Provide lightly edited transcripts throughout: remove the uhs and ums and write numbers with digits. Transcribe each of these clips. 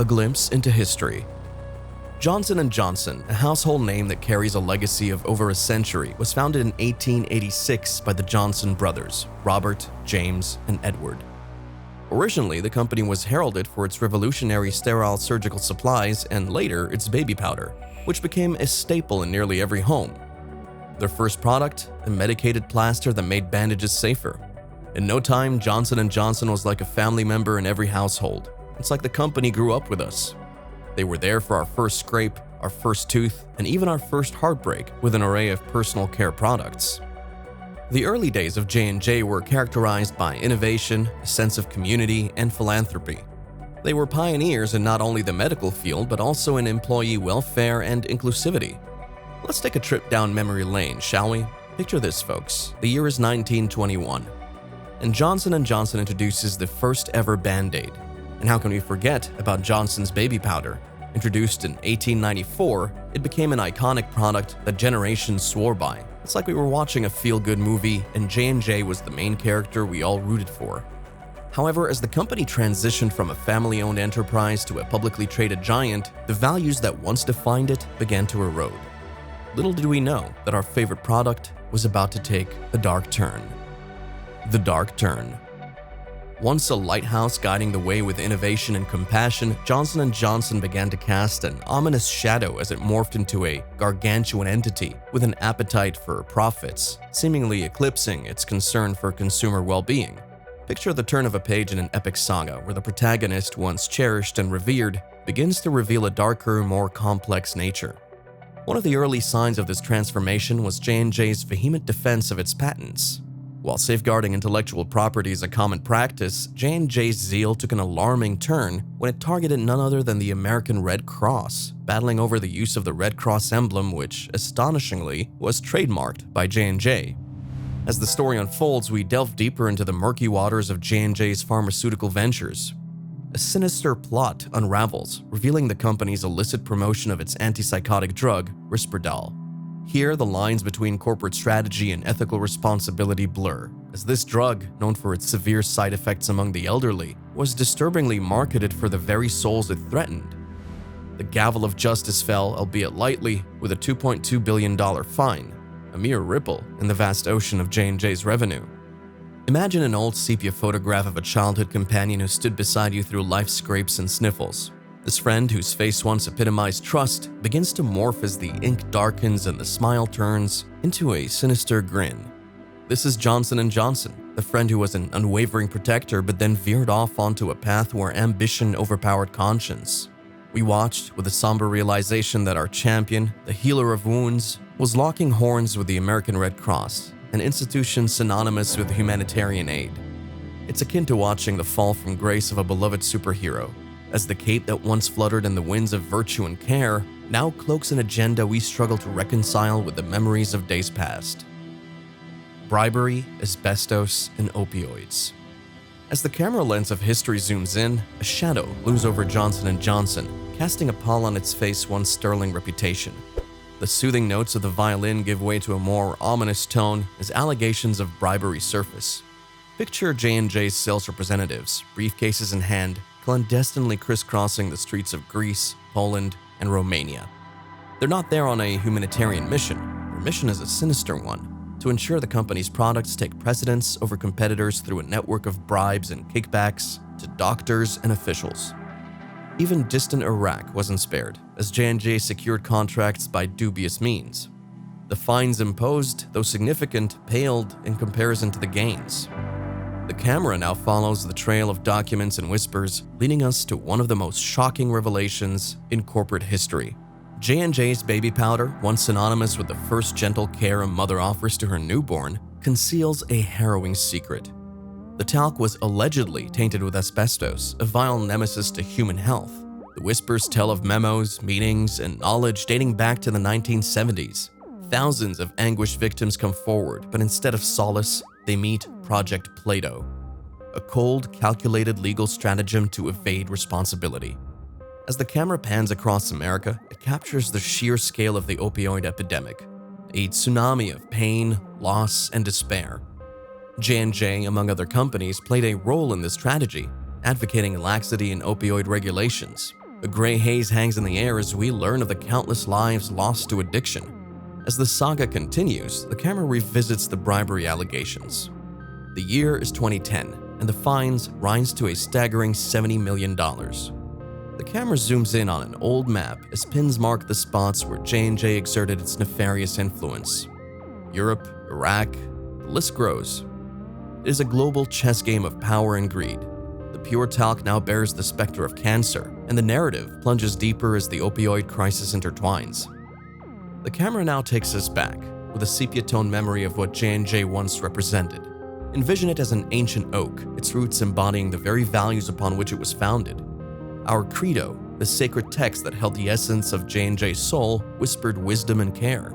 A glimpse into history. Johnson & Johnson, a household name that carries a legacy of over a century, was founded in 1886 by the Johnson brothers, Robert, James, and Edward. Originally, the company was heralded for its revolutionary sterile surgical supplies and later its baby powder, which became a staple in nearly every home. Their first product, a medicated plaster that made bandages safer. In no time, Johnson & Johnson was like a family member in every household. It's like the company grew up with us. They were there for our first scrape, our first tooth, and even our first heartbreak with an array of personal care products. The early days of J&J were characterized by innovation, a sense of community, and philanthropy. They were pioneers in not only the medical field but also in employee welfare and inclusivity. Let's take a trip down memory lane, shall we? Picture this, folks. The year is 1921, and Johnson & Johnson introduces the first ever Band-Aid. And how can we forget about Johnson's baby powder? Introduced in 1894, it became an iconic product that generations swore by. It's like we were watching a feel-good movie and J&J was the main character we all rooted for. However, as the company transitioned from a family-owned enterprise to a publicly traded giant, the values that once defined it began to erode. Little did we know that our favorite product was about to take a dark turn. The dark turn. Once a lighthouse guiding the way with innovation and compassion, Johnson & Johnson began to cast an ominous shadow as it morphed into a gargantuan entity with an appetite for profits, seemingly eclipsing its concern for consumer well-being. Picture the turn of a page in an epic saga where the protagonist, once cherished and revered, begins to reveal a darker, more complex nature. One of the early signs of this transformation was J&J's vehement defense of its patents. While safeguarding intellectual property is a common practice, J&J's zeal took an alarming turn when it targeted none other than the American Red Cross, battling over the use of the Red Cross emblem, which, astonishingly, was trademarked by J&J. As the story unfolds, we delve deeper into the murky waters of J&J's pharmaceutical ventures. A sinister plot unravels, revealing the company's illicit promotion of its antipsychotic drug, Risperdal. Here, the lines between corporate strategy and ethical responsibility blur, as this drug, known for its severe side effects among the elderly, was disturbingly marketed for the very souls it threatened. The gavel of justice fell, albeit lightly, with a $2.2 billion fine, a mere ripple in the vast ocean of J&J's revenue. Imagine an old sepia photograph of a childhood companion who stood beside you through life's scrapes and sniffles. This friend, whose face once epitomized trust, begins to morph as the ink darkens and the smile turns into a sinister grin. This is Johnson & Johnson, the friend who was an unwavering protector but then veered off onto a path where ambition overpowered conscience. We watched with a somber realization that our champion, the healer of wounds, was locking horns with the American Red Cross, an institution synonymous with humanitarian aid. It's akin to watching the fall from grace of a beloved superhero, as the cape that once fluttered in the winds of virtue and care now cloaks an agenda we struggle to reconcile with the memories of days past. Bribery, asbestos, and opioids. As the camera lens of history zooms in, a shadow looms over Johnson & Johnson, casting a pall on its face once sterling reputation. The soothing notes of the violin give way to a more ominous tone as allegations of bribery surface. Picture J&J's sales representatives, briefcases in hand, clandestinely crisscrossing the streets of Greece, Poland, and Romania. They're not there on a humanitarian mission. Their mission is a sinister one, to ensure the company's products take precedence over competitors through a network of bribes and kickbacks to doctors and officials. Even distant Iraq wasn't spared, as J&J secured contracts by dubious means. The fines imposed, though significant, paled in comparison to the gains. The camera now follows the trail of documents and whispers, leading us to one of the most shocking revelations in corporate history. J&J's baby powder, once synonymous with the first gentle care a mother offers to her newborn, conceals a harrowing secret. The talc was allegedly tainted with asbestos, a vile nemesis to human health. The whispers tell of memos, meetings, and knowledge dating back to the 1970s. Thousands of anguished victims come forward, but instead of solace, they meet Project Plato, a cold, calculated legal stratagem to evade responsibility. As the camera pans across America, it captures the sheer scale of the opioid epidemic, a tsunami of pain, loss, and despair. J&J, among other companies, played a role in this tragedy, advocating laxity in opioid regulations. A gray haze hangs in the air as we learn of the countless lives lost to addiction. As the saga continues, the camera revisits the bribery allegations. The year is 2010, and the fines rise to a staggering $70 million. The camera zooms in on an old map as pins mark the spots where J&J exerted its nefarious influence. Europe, Iraq, the list grows. It is a global chess game of power and greed. The pure talc now bears the specter of cancer, and the narrative plunges deeper as the opioid crisis intertwines. The camera now takes us back, with a sepia-toned memory of what J&J once represented. Envision it as an ancient oak, its roots embodying the very values upon which it was founded. Our credo, the sacred text that held the essence of J&J's soul, whispered wisdom and care.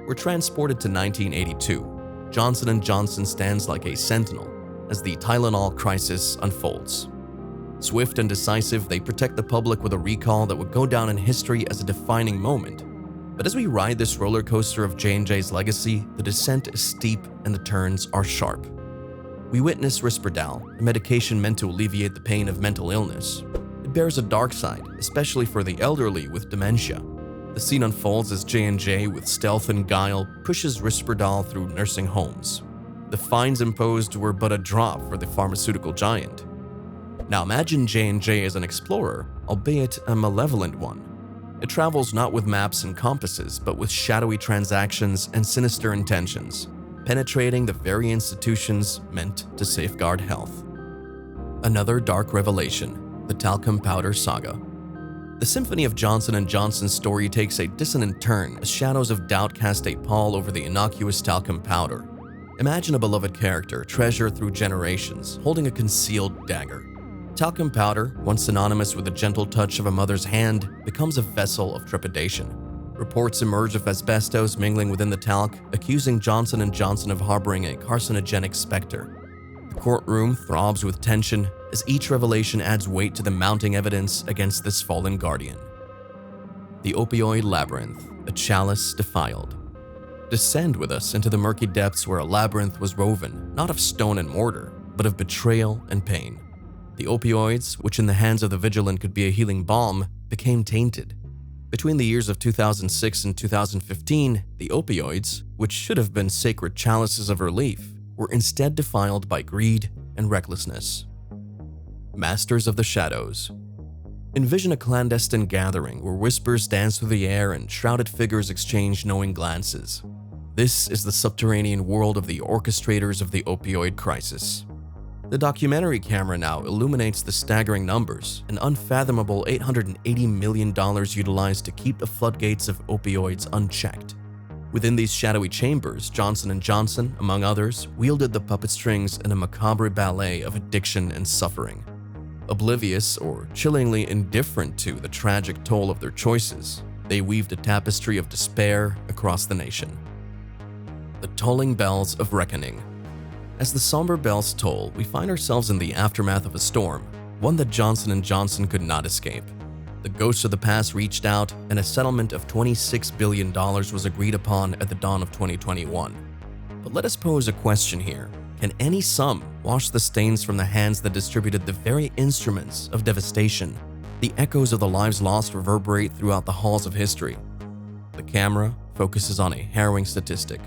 We're transported to 1982. Johnson & Johnson stands like a sentinel as the Tylenol crisis unfolds. Swift and decisive, they protect the public with a recall that would go down in history as a defining moment. But as we ride this roller coaster of J&J's legacy, the descent is steep and the turns are sharp. We witness Risperdal, a medication meant to alleviate the pain of mental illness. It bears a dark side, especially for the elderly with dementia. The scene unfolds as J&J, with stealth and guile, pushes Risperdal through nursing homes. The fines imposed were but a drop for the pharmaceutical giant. Now imagine J&J as an explorer, albeit a malevolent one. It travels not with maps and compasses, but with shadowy transactions and sinister intentions, penetrating the very institutions meant to safeguard health. Another dark revelation, the talcum powder saga. The symphony of Johnson & Johnson's story takes a dissonant turn as shadows of doubt cast a pall over the innocuous talcum powder. Imagine a beloved character, treasured through generations, holding a concealed dagger. Talcum powder, once synonymous with the gentle touch of a mother's hand, becomes a vessel of trepidation. Reports emerge of asbestos mingling within the talc, accusing Johnson & Johnson of harboring a carcinogenic specter. The courtroom throbs with tension as each revelation adds weight to the mounting evidence against this fallen guardian. The opioid labyrinth, a chalice defiled. Descend with us into the murky depths where a labyrinth was woven, not of stone and mortar, but of betrayal and pain. The opioids, which in the hands of the vigilant could be a healing balm, became tainted. Between the years of 2006 and 2015, the opioids, which should have been sacred chalices of relief, were instead defiled by greed and recklessness. Masters of the Shadows. Envision a clandestine gathering where whispers dance through the air and shrouded figures exchange knowing glances. This is the subterranean world of the orchestrators of the opioid crisis. The documentary camera now illuminates the staggering numbers, an unfathomable $880 million utilized to keep the floodgates of opioids unchecked. Within these shadowy chambers, Johnson & Johnson, among others, wielded the puppet strings in a macabre ballet of addiction and suffering. Oblivious or chillingly indifferent to the tragic toll of their choices, they weaved a tapestry of despair across the nation. The tolling bells of reckoning. As the somber bells toll, we find ourselves in the aftermath of a storm, one that Johnson & Johnson could not escape. The ghosts of the past reached out, and a settlement of $26 billion was agreed upon at the dawn of 2021. But let us pose a question here. Can any sum wash the stains from the hands that distributed the very instruments of devastation? The echoes of the lives lost reverberate throughout the halls of history. The camera focuses on a harrowing statistic.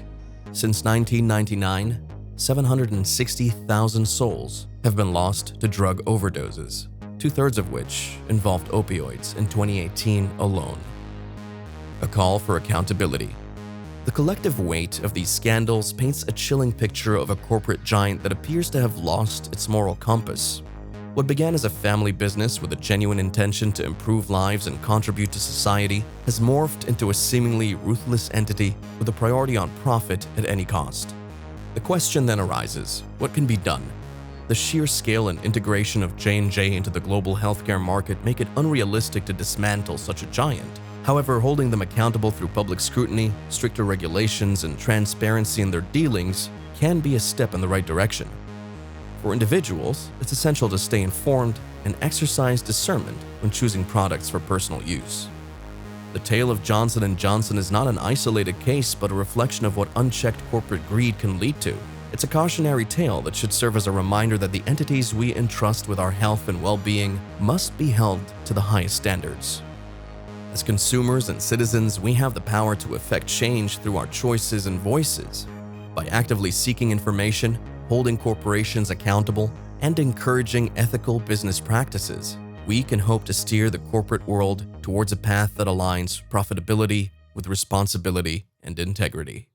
Since 1999, 760,000 souls have been lost to drug overdoses, two-thirds of which involved opioids in 2018 alone. A call for accountability. The collective weight of these scandals paints a chilling picture of a corporate giant that appears to have lost its moral compass. What began as a family business with a genuine intention to improve lives and contribute to society has morphed into a seemingly ruthless entity with a priority on profit at any cost. The question then arises, what can be done? The sheer scale and integration of J&J into the global healthcare market make it unrealistic to dismantle such a giant. However, holding them accountable through public scrutiny, stricter regulations, and transparency in their dealings can be a step in the right direction. For individuals, it's essential to stay informed and exercise discernment when choosing products for personal use. The tale of Johnson & Johnson is not an isolated case, but a reflection of what unchecked corporate greed can lead to. It's a cautionary tale that should serve as a reminder that the entities we entrust with our health and well-being must be held to the highest standards. As consumers and citizens, we have the power to effect change through our choices and voices. By actively seeking information, holding corporations accountable, and encouraging ethical business practices, we can hope to steer the corporate world towards a path that aligns profitability with responsibility and integrity.